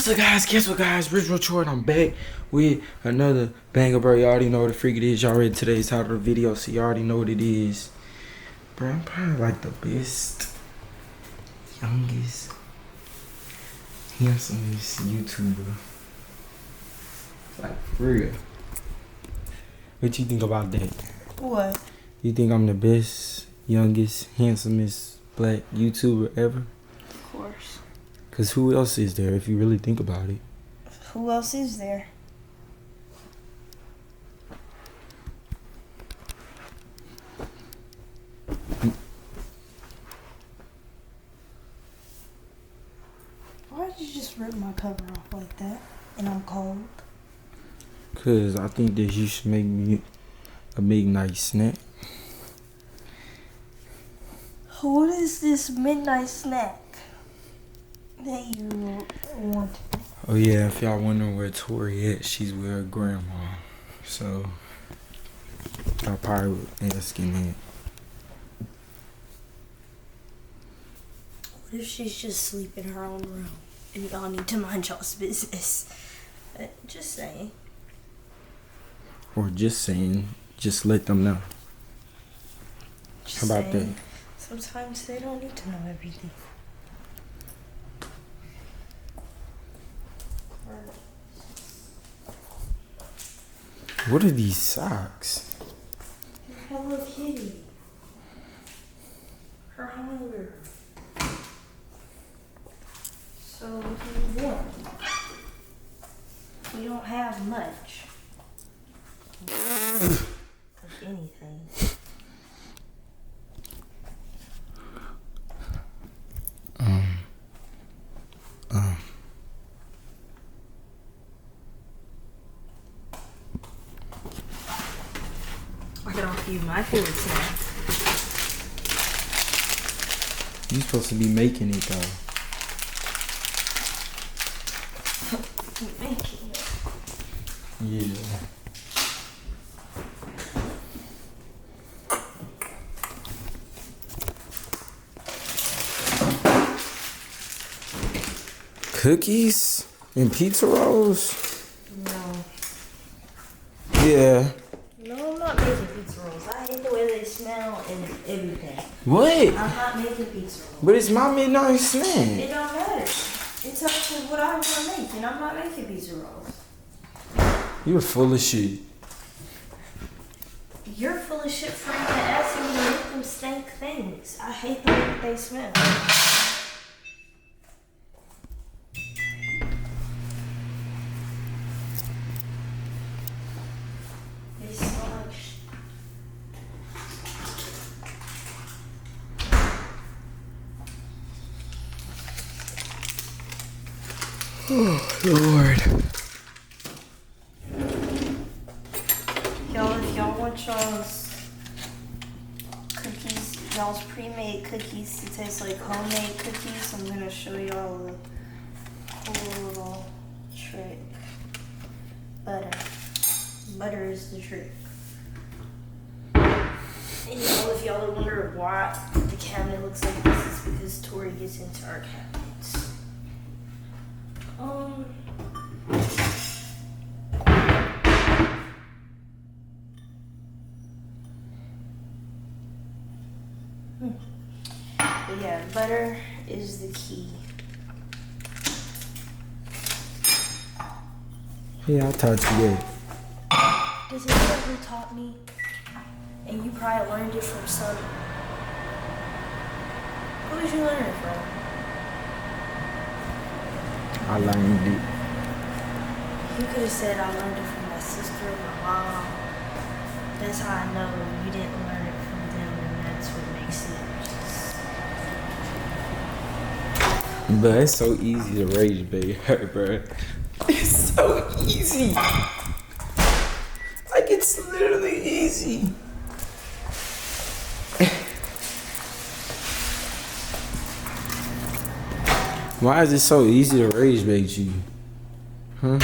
What's up, guys? Guess what, guys? RichBoyTroy, and I'm back with another banger, bro. You already know what the freak it is. Y'all read today's title of the video, so you already know what it is. Bro, I'm probably like the best, youngest, handsomest YouTuber. Like, for real. What you think about that? What? You think I'm the best, youngest, handsomest black YouTuber ever? Of course. Cause who else is there if you really think about it? Who else is there? Why did you just rip my cover off like that? And I'm cold. Cause I think that you should make me a big nice snack. What is this midnight snack that you want? Oh yeah, if y'all wondering where Tori at, she's with her grandma. So y'all probably asking that. What if she's just asleep in her own room and y'all need to mind y'all's business? Just saying. Or just saying, just let them know. Just How about saying. that? Sometimes they don't need to know everything. What are these socks? Hello Kitty. Her hunger. So what do you want? We don't have much. Of anything. I can offer you my favorite snack. You supposed to be making it though. Making it. Yeah. Cookies and pizza rolls? No. Yeah. No, I'm not making pizza rolls. I hate the way they smell and everything. What? I'm not making pizza rolls. But it's my midnight snack. It don't matter. It's up to what I want to make, and I'm not making pizza rolls. You're full of shit. You're full of shit for even asking me to make them stank things. I hate the way that they smell. They smell like Oh, Lord. Y'all, if y'all want y'all's cookies, y'all's pre-made cookies to taste like homemade cookies, I'm gonna show y'all a cool little trick. Butter. Butter is the trick. And y'all, if y'all wonder why the cabinet looks like this, is because Tori gets into our cabinets. But yeah, butter is the key. Yeah, I taught you that. Does anyone who taught me? And you probably learned it from some. Who did you learn it from? I learned it. You could have said I learned it from my sister or my mom. That's how I know you didn't learn it from them, and that's what makes it. But it's so easy to rage bait her, bro. It's so easy. Like, it's literally easy. Why is it so easy to rage bait you? Huh?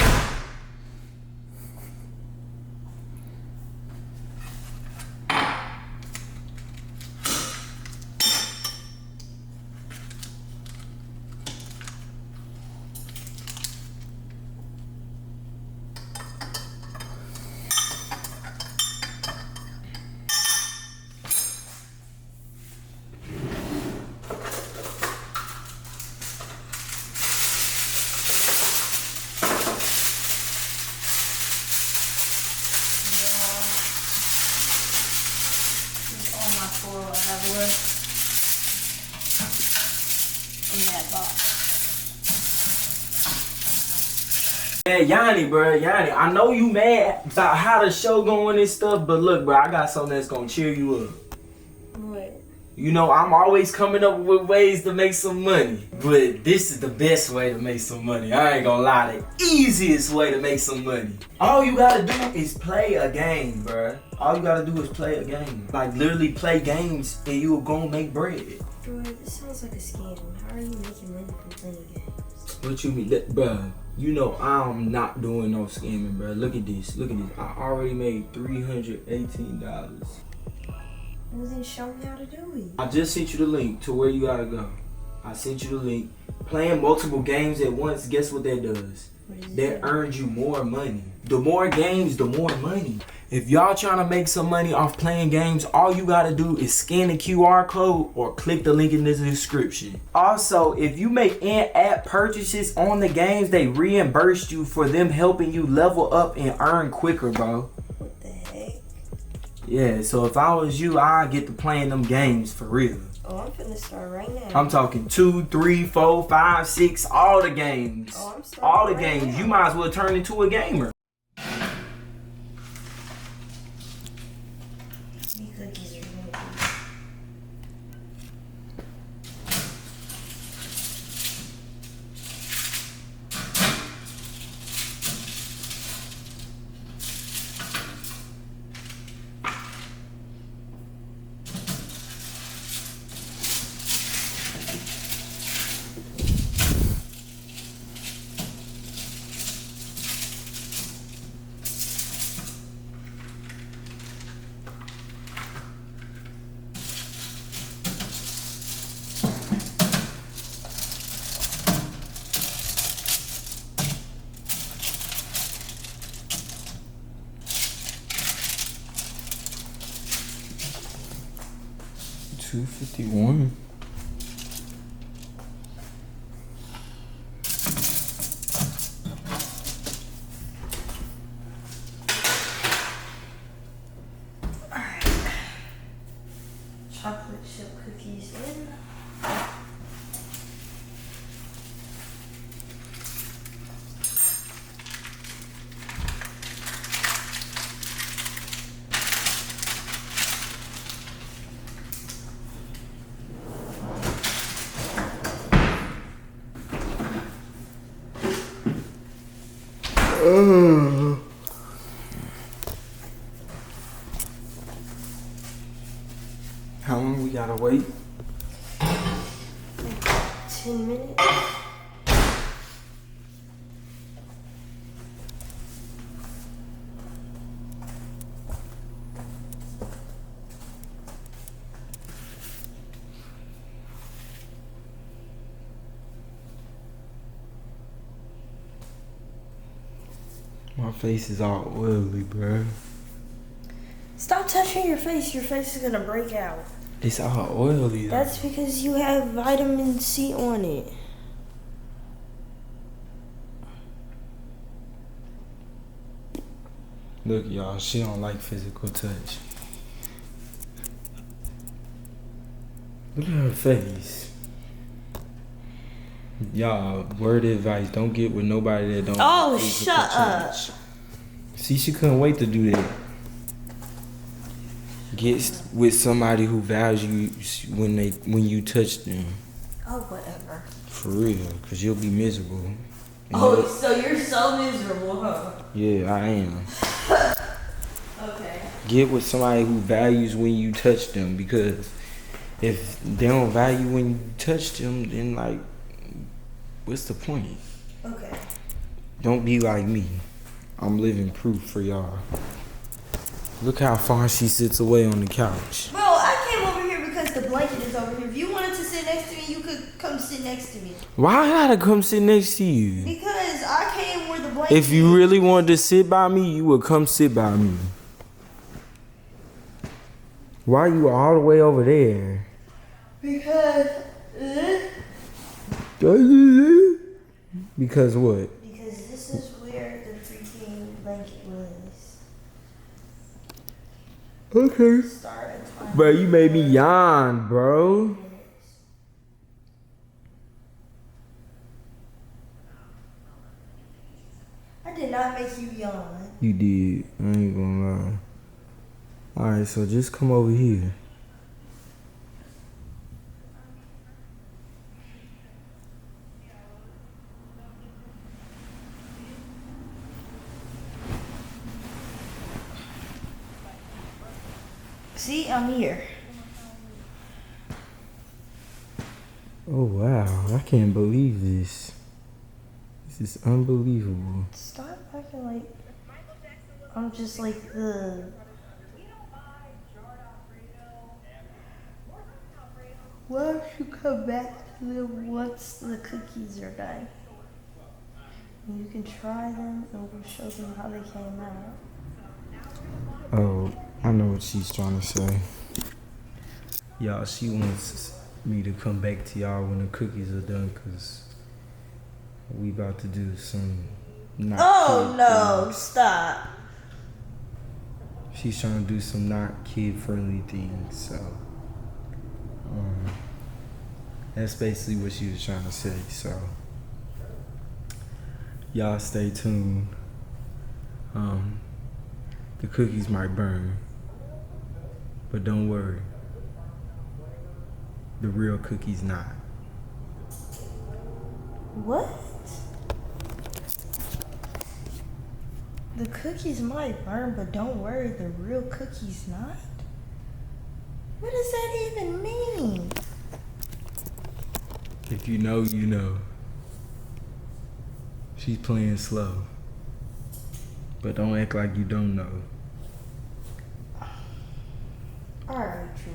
Man, Yanni, bro, Yanni, I know you mad about how the show going and stuff, but look, bro, I got something that's gonna cheer you up. What? You know, I'm always coming up with ways to make some money, but this is the best way to make some money. I ain't gonna lie, the easiest way to make some money. All you gotta do is play a game, bro. All you gotta do is play a game. Like, literally play games and you will gonna make bread. Bro, this sounds like a scam. How are you making money from playing games? What you mean? Bro, you know I'm not doing no scamming, bro. Look at this. Look at this. I already made $318. Well, then show me how to do it. I just sent you the link to where you gotta go. I sent you the link. Playing multiple games at once, guess what that does? That earns you more money. The more games, the more money. If y'all trying to make some money off playing games, all you gotta do is scan the QR code or click the link in the description. Also, if you make in-app purchases on the games, they reimburse you for them helping you level up and earn quicker, bro. What the heck? Yeah, so if I was you, I'd get to playing them games for real. Oh, I'm finna start right now. I'm talking 2, 3, 4, 5, 6, all the games. Oh, I'm starting all the right games. now. You might as well turn into a gamer. These cookies are gonna be. $251. Alright. Chocolate chip cookies in. How long we gotta wait? Like 10 minutes. My face is all oily, bro. Stop touching your face. Your face is gonna break out. It's all oily though. That's because you have vitamin C on it. Look, y'all, she don't like physical touch. Look at her face. Y'all, word of advice, don't get with nobody that don't Oh, like physical shut touch. up. See, she couldn't wait to do that. Get with somebody who values you when you touch them. Oh, whatever. For real, because you'll be miserable. And Oh, so you're so miserable, huh? yeah, I am. Okay. Get with somebody who values when you touch them, because if they don't value when you touch them, then like, what's the point? Okay. Don't be like me. I'm living proof for y'all. Look how far she sits away on the couch. Bro, I came over here because the blanket is over here. If you wanted to sit next to me, you could come sit next to me. Why I gotta come sit next to you? Because I came where the blanket If you really wanted to sit by me, you would come sit by me. Why you all the way over there? Because... Because what? Because this is where the freaking blanket was. Okay. Start at 5 Bro, you made me yawn, bro. minutes. I did not make you yawn. You did. I ain't gonna lie. Alright, so just come over here. See, I'm here. Oh wow, I can't believe this. This is unbelievable. Stop acting like I'm just like the... Why don't you come back to them once the cookies are done? And you can try them and we'll show them how they came out. Oh, I know what she's trying to say. Y'all, she wants me to come back to y'all when the cookies are done, cause we about to do some not Oh kid no, things. stop. She's trying to do some not kid friendly things, so that's basically what she was trying to say. So y'all stay tuned. The cookies might burn, but don't worry. The real cookie's not. What? The cookies might burn, but don't worry, the real cookie's not? What does that even mean? If you know, you know. She's playing slow. But don't act like you don't know. Alright, Troy.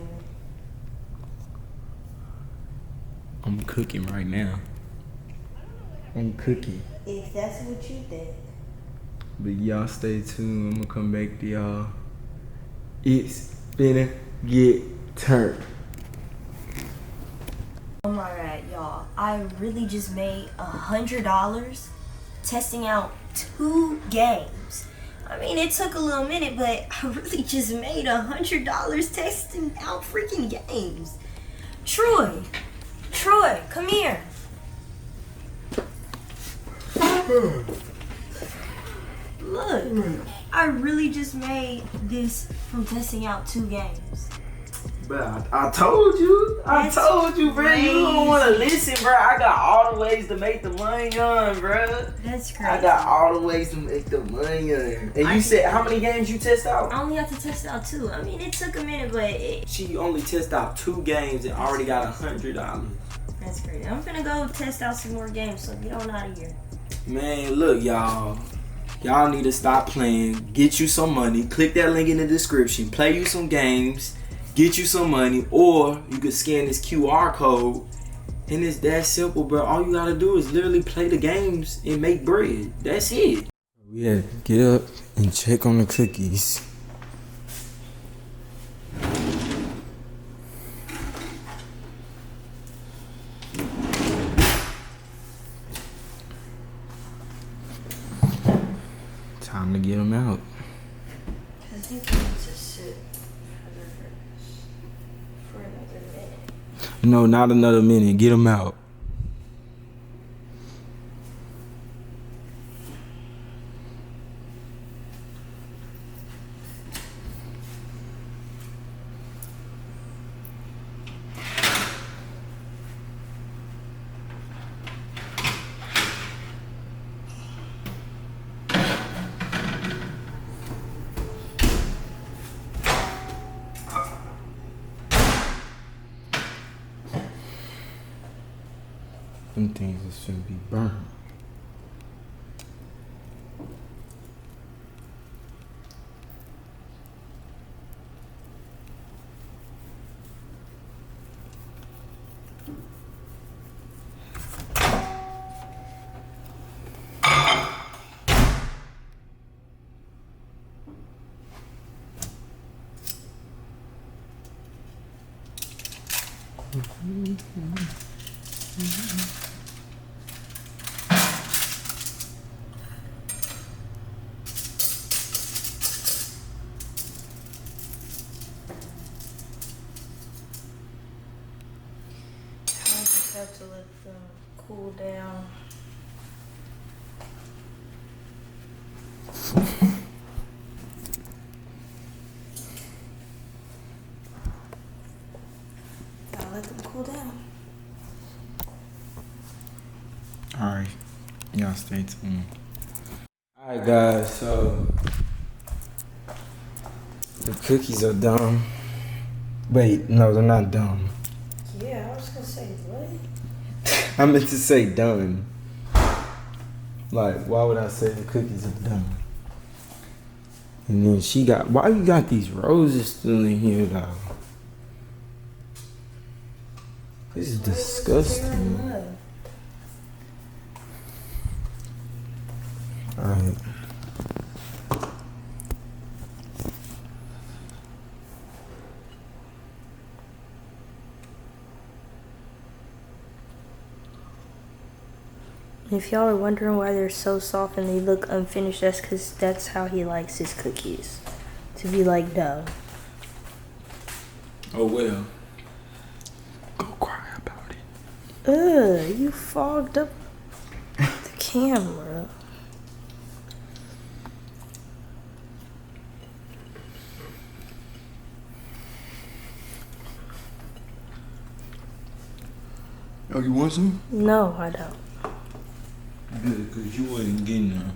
I'm cooking right now. I'm cooking. If that's what you think. But y'all stay tuned. I'm gonna come back to y'all. It's finna get turned. Alright, y'all. I really just made $100 testing out 2 games. I mean, it took a little minute, but I really just made $100 testing out freaking games. Troy, come here. Look, I really just made this from testing out 2 games. Bro, I told you. I That's told you, bro. You don't want to crazy. listen, bro. I got all the ways to make the money on, bro. That's crazy. I got all the ways to make the money on. And you said how many games you test out? I only have to test out 2. I mean, it took a minute, but She only tested out 2 games and already got $100. that's crazy. I'm finna go test out some more games, so get on out of here. Man, look, y'all. Y'all need to stop playing. Get you some money. Click that link in the description. Play you some games. Get you some money. Or you can scan this QR code. And it's that simple, bro. All you gotta do is literally play the games and make bread. That's it. We had to get up and check on the cookies. Time to get them out. I think we need to sit for another minute. No, not another minute. Get them out. Them things that shouldn't be burned. I just have to let them cool down. stay tuned. Alright guys, so the cookies are done. Wait, no, they're not done. Yeah, I was gonna say, what? I meant to say done. Like, why would I say the cookies are done? And then she got, why you got these roses still in here though? This is disgusting. Alright. If y'all are wondering why they're so soft and they look unfinished, that's because that's how he likes his cookies. To be like dough. Oh well. Go cry about it. Ugh, you fogged up the camera. Oh, you want some? No, I don't. Good, because you wasn't getting none.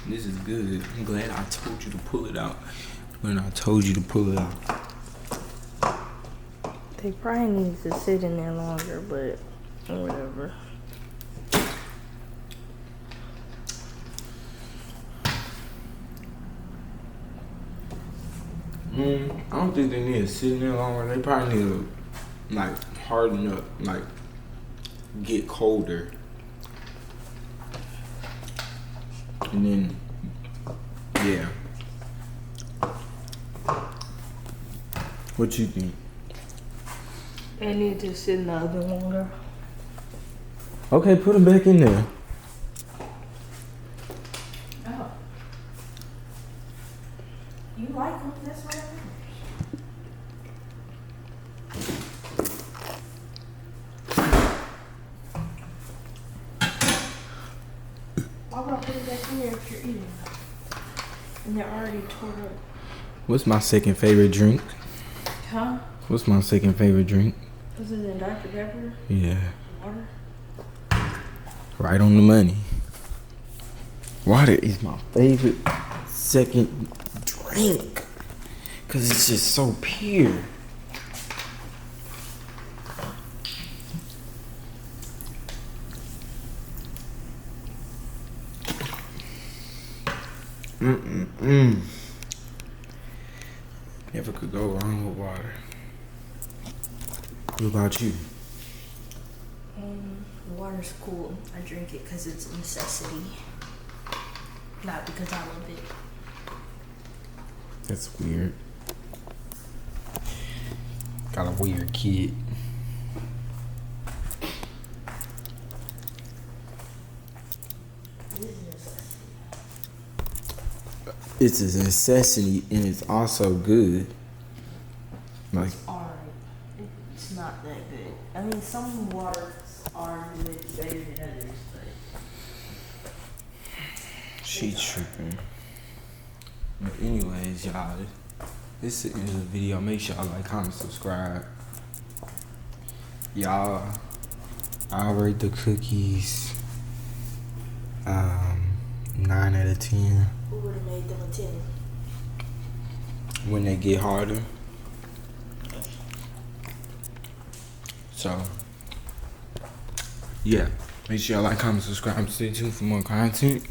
This is good. I'm glad I told you to pull it out when I told you to pull it out. They probably need to sit in there longer, but whatever. I don't think they need to sit in there longer. They probably need to like harden up, like get colder. And then, yeah. What you think? They need to sit in the oven longer. Okay, put them back in there. Oh. You like them, that's what I mean. Why would I put it back in there if you're eating? And they're already tore up. What's my second favorite drink? Huh? What's my second favorite drink? Is it in Dr. Pepper? Yeah. Water? Right on the money. Water is my favorite second drink. Cause it's just so pure. Never could go wrong with water. What about you? Water's cool. I drink it because it's a necessity. Not because I love it. That's weird. Got a weird kid. It's a necessity and it's also good. Like, Alright. It's not that good. I mean, some waters are good, better than others, but she tripping. But anyways, y'all, this is the video. Make sure y'all like, comment, subscribe. Y'all, I'll rate the cookies 9 out of 10. who would have made them a 10? When they get harder. So, yeah. Make sure y'all like, comment, subscribe, stay tuned for more content.